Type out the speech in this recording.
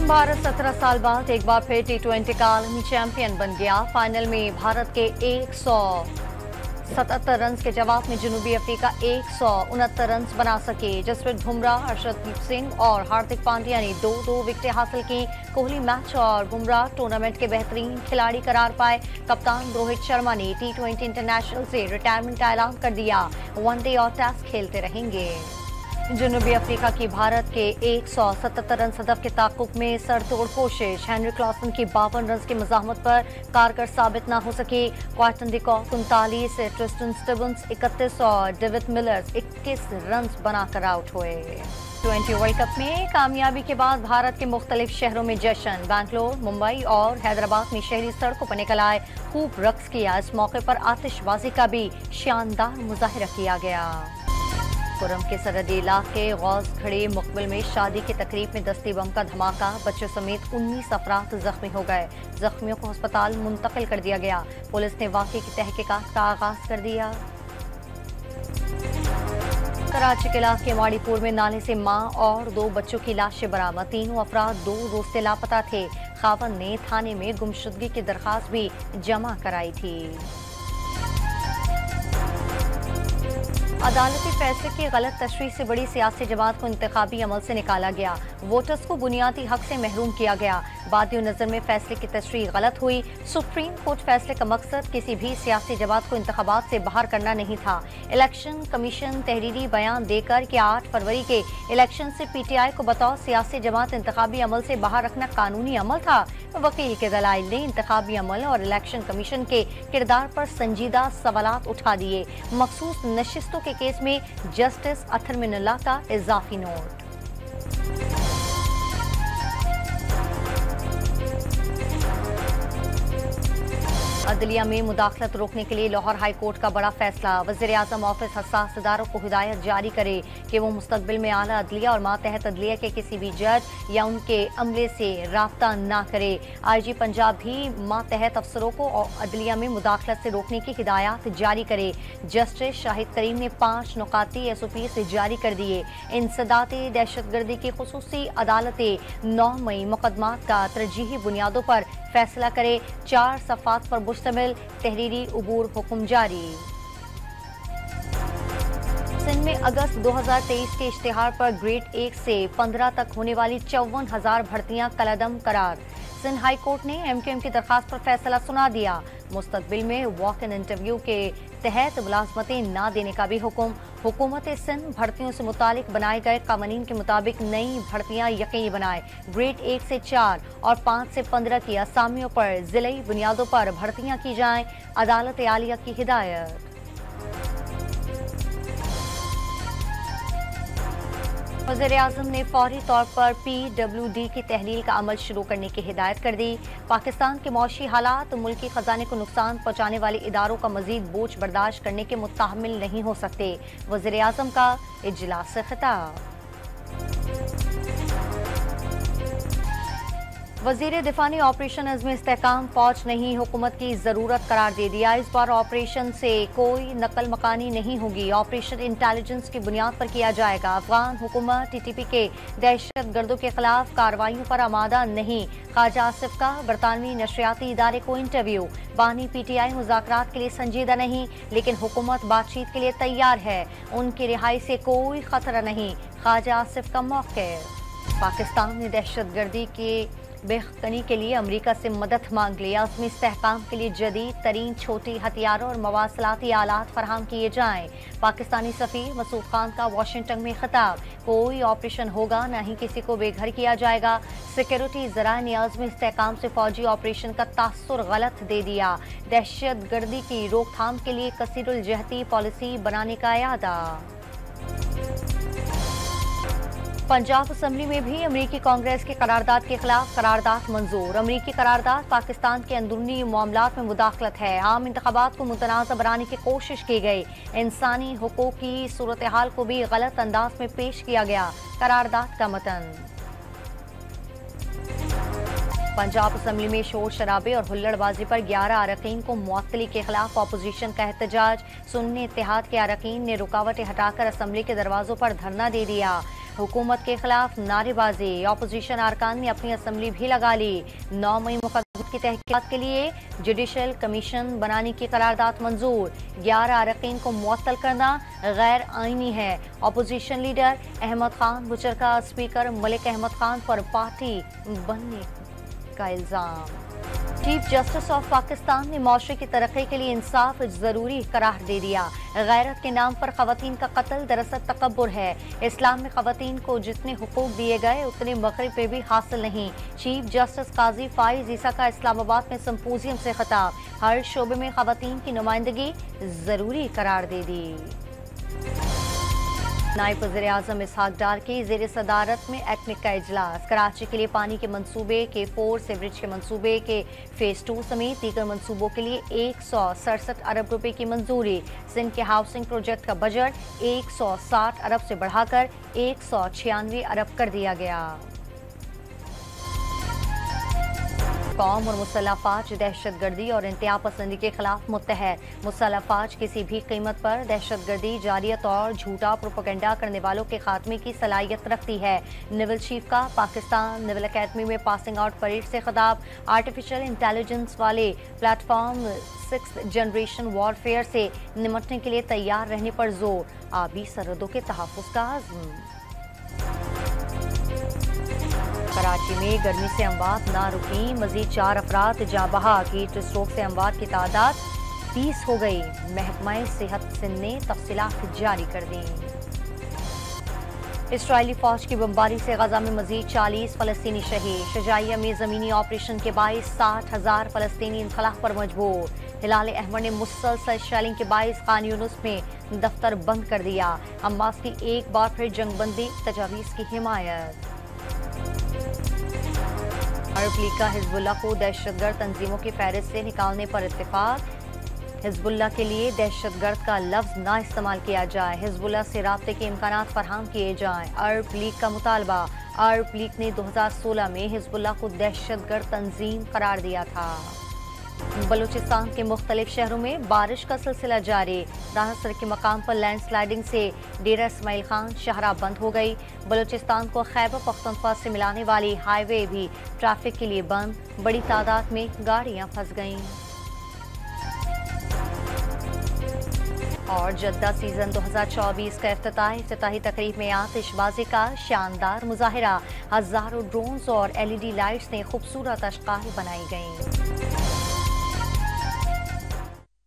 भारत 17 साल बाद एक बार फिर T20 का आलमी चैंपियन बन गया। फाइनल में भारत के 177 रन के जवाब में जनूबी अफ्रीका 169 रन बना सके। जसप्रीत बुमराह, अर्शदीप सिंह और हार्दिक पांड्या ने 2-2 विकेटें हासिल की। कोहली मैच और बुमराह टूर्नामेंट के बेहतरीन खिलाड़ी करार पाए। कप्तान रोहित शर्मा ने T20 इंटरनेशनल से रिटायरमेंट का ऐलान कर दिया। वनडे और टेस्ट खेलते रहेंगे। जनूबी अफ्रीका की भारत के 177 रन हदफ के ताकुब में सरतोड़ कोशिश। हेनरी क्लासन की 52 रन की मज़ाहमत पर कारगर साबित न हो सकी। क्वार्टन डी कॉक 39, ट्रिस्टन स्टिवन्स 31 और डेविड मिलर्स 21 रन बनाकर आउट हुए। T20 वर्ल्ड कप में कामयाबी के बाद भारत के मुख्तलिफ शहरों में जश्न। बैंगलोर, मुंबई और हैदराबाद में शहरी सड़कों पर निकल आए, खूब रक्स किया। इस मौके पर आतिशबाजी का भी शानदार मुजाहिरा किया गया। खुर्रम के सरहदी इलाके गौस खड़ी मुकबिल में शादी की तकरीब में दस्ती बम का धमाका। बच्चों समेत 19 अफराद जख्मी हो गए। जख्मियों को अस्पताल मुंतकिल कर दिया गया। पुलिस ने वाक़े की तहकीकात का आगाज कर दिया। कराची के इलाके माड़ीपुर में नाले से मां और 2 बच्चों की लाशें बरामद। तीनों अफराद 2 रोज से लापता थे। खावंद ने थाने में गुमशुदगी की दरखास्त भी जमा कराई थी। अदालती फैसले की गलत तशरीह से बड़ी सियासी जमात को इंतखाबी अमल से निकाला गया। वोटर्स को बुनियादी हक से महरूम किया गया। बादियों नजर में फैसले की तशरीह गलत हुई। सुप्रीम कोर्ट फैसले का मकसद किसी भी सियासी जमात को इंतखाबात से बाहर करना नहीं था। इलेक्शन कमीशन तहरीरी बयान देकर कि 8 फरवरी के इलेक्शन से PTI को बतौर सियासी जमात इंतखाबी अमल से बाहर रखना कानूनी अमल था। वकील के दलाइल ने इंतखाबी अमल और इलेक्शन कमीशन के किरदार पर संजीदा सवालात उठा दिए। मखसूस नशिस्तों के केस में जस्टिस अथर मिनुल्लाह का इजाफी नोट। अदलिया में मुदाखलत रोकने के लिए लाहौर हाई कोर्ट का बड़ा फैसला। वज़ीर आज़म ऑफिस हसास इदारों को हिदायत जारी करे कि वो मुस्तकबिल में आला अदलिया और मातहत अदलिया के किसी भी जज या उनके अमले से राब्ता ना करे। IG पंजाब भी मातहत अफसरों को अदलिया में मुदाखलत से रोकने की हिदायत जारी करे। जस्टिस शाहिद करीम ने 5 नुकाती SOP से जारी कर दिए। इंसदाती दहशतगर्दी की खुसूसी अदालतें 9 मई मुकदमात का तरजीही बुनियादों पर फैसला करे। 4 सफ़ात पर मुश्तमिल तहरीरी उबूर हुक्म जारी। सिंध में अगस्त 2023 के इश्तिहार पर ग्रेड 1 से 15 तक होने वाली 54,000 भर्तियां कलअदम करार। सिंध हाई कोर्ट ने MQM की दरखास्त पर फैसला सुना दिया। मुस्तकबिल में वॉक इन इंटरव्यू के तहत मुलाजमतें न देने का भी हुक्म। हुकूमत सिंध भर्तियों से मुतालिक बनाए गए कानून के मुताबिक नई भर्तियां यकीनी बनाए। ग्रेड 1 से 4 और 5 से 15 की असामियों पर जिले बुनियादों पर भर्तियां की जाएं। अदालत आलिया की हिदायत। वज़ीर आज़म ने फौरी तौर पर PWD की तहलील का अमल शुरू करने की हिदायत कर दी। पाकिस्तान के मौशी हालात मुल्की खजाने को नुकसान पहुँचाने वाले इदारों का मजीद बोझ बर्दाश्त करने के मुताहमिल नहीं हो सकते। वज़ीर आज़म का इजलास से खिताब। वज़ीर दिफा ने ऑपरेशन अज़्म इस्तेहकाम फौज नहीं हुकूमत की ज़रूरत करार दे दिया। इस बार ऑपरेशन से कोई नकल मकानी नहीं होगी। ऑपरेशन इंटेलिजेंस की बुनियाद पर किया जाएगा। अफगान हुकूमत TTP के दहशत गर्दों के खिलाफ कार्रवाइयों पर आमादा नहीं। ख्वाजा आसिफ का बरतानवी नशरियाती इदारे को इंटरव्यू। बानी PTI मुज़ाकरात के लिए संजीदा नहीं, लेकिन हुकूमत बातचीत के लिए तैयार है। उनकी रिहाई से कोई खतरा नहीं। ख्वाजा आसिफ का मौक़िफ़। पाकिस्तान ने दहशत गर्दी के बेखनी के लिए अमरीका से मदद मांग ली। आज़मी इस्तेहकाम के लिए जदीद तरीन छोटी हथियारों और मवासलाती आलात फराहम किए जाएं। पाकिस्तानी सफ़ीर मसूद खान का वाशिंगटन में खिताब। कोई ऑपरेशन होगा न ही किसी को बेघर किया जाएगा। सिक्योरिटी ज़राए ने आज़मी इस्तेहकाम से फौजी ऑपरेशन का तासुर गलत दे दिया। दहशत गर्दी की रोकथाम के लिए कसीरुल जहती पॉलिसी बनाने का इरादा। पंजाब असम्बली में भी अमरीकी कांग्रेस की करारदाद के खिलाफ करारदाद मंजूर। अमरीकी करारदाद पाकिस्तान के अंदरूनी मामलात में मुदाखलत है। आम इंतखाबात को मुतनाज़ बनाने की कोशिश की गई। इंसानी हुकूक की सूरत हाल को भी गलत अंदाज में पेश किया गया। करारदाद का मतन। पंजाब असम्बली में शोर शराबे और हुल्लड़बाजी पर 11 अरकान को मुअत्तली के खिलाफ अपोजिशन का एहतजाज। सुन्नी इत्तेहाद के अरकान ने रुकावटें हटाकर असम्बली के दरवाजों पर धरना दे दिया। हुकूमत के खिलाफ नारेबाजी, ऑपोजिशन अरकान ने अपनी असम्बली भी लगा ली। 9 मई मुकदमे की तहकीकात के लिए जुडिशल कमीशन बनाने की करारदाद मंजूर। 11 अरकान को मुअत्तल करना गैर आईनी है। ऑपोजिशन लीडर अहमद खान बुचर का स्पीकर मलिक अहमद खान पर पार्टी बनने का इल्जाम। चीफ जस्टिस ऑफ पाकिस्तान ने मुआशरे की तरक्की के लिए इंसाफ जरूरी करार दे दिया। गैरत के नाम पर खवातीन का कत्ल दरअसल तकब्बुर है। इस्लाम में खवातीन को जितने हुकूक दिए गए उतने मगरिब में भी हासिल नहीं। चीफ जस्टिस काजी फाइज ईसा का इस्लामाबाद में सिंपोजियम से खिताब। हर शोबे में खवातीन की नुमाइंदगी जरूरी करार दे दी। नायब वज़ीर-ए-आज़म इसहाक डार की ज़ेर सदारत में एक्मिक का इजलास। कराची के लिए पानी के मंसूबे के 4 सीवरेज के मंसूबे के फेज 2 समेत दीगर मंसूबों के लिए 167 अरब रुपए की मंजूरी। सिंध के हाउसिंग प्रोजेक्ट का बजट 160 अरब से बढ़ाकर 196 अरब कर दिया गया। कौम और मुसल्लह फ़ौज दहशतगर्दी और इंतहा पसंदी के खिलाफ मुत्तहद। मुसल्लह फ़ौज किसी भी कीमत पर दहशतगर्दी, जारियत और झूठा प्रोपेगेंडा करने वालों के खात्मे की सलाहियत रखती है। नेवल चीफ का पाकिस्तान नेवल अकेडमी में पासिंग आउट परेड से खिताब। आर्टिफिशियल इंटेलिजेंस वाले प्लेटफॉर्म 6th जनरेशन वॉरफेयर से निमटने के लिए तैयार रहने पर जोर। आबी सरहदों के तहफ़्फ़ुज़ का अज़्म। कराची में गर्मी से अमवात ना रुकी, मजीद 4 अफराद जाँ बहक। हीट स्ट्रोक से अमवात की तादाद 30 हो गई। महकमा सेहत सिंध ने तफसीलात जारी कर दी। इसराइली फौज की बमबारी से गजा में मजीद 40 फलस्तीनी शहीद। शजाइया में जमीनी ऑपरेशन के बाइस 60,000 फलस्तीनी इनखला पर मजबूर। हिलाल अहमद ने मुसलसल शेलिंग के बाइस खान यूनुस में दफ्तर बंद कर दिया। हमास की एक बार फिर जंगबंदी तजावीज़ की हिमायत। अरब लीग का हिजबुल्लाह को दहशतगर्द तंजीमों की फहरिस्त से निकालने पर इत्तेफाक। हिजबुल्लाह के लिए दहशतगर्द का लफ्ज ना इस्तेमाल किया जाए। हिजबुल्लाह से राब्ते के इम्कानात फराहम किए जाएं। अरब लीग का मुतालबा। अरब लीग ने 2016 में हिजबुल्लाह को दहशतगर्द तंजीम करार दिया था। बलूचिस्तान के मुख्तलिफ शहरों में बारिश का सिलसिला जारी। राहसर के मकाम पर लैंडस्लाइडिंग से डेरा इस्माइल खान शाहराह बंद हो गई। बलूचिस्तान को खैबर पख्तूनख्वा से मिलाने वाली हाईवे भी ट्रैफिक के लिए बंद। बड़ी तादाद में गाड़ियां फंस गईं। और जद्दा सीजन 2024 का इफ्तिताही तकरीब में आतिशबाजी का शानदार मुजाहिरा। हजारों ड्रोन्स और LED लाइट्स ने खूबसूरत अश्काल बनाई गईं।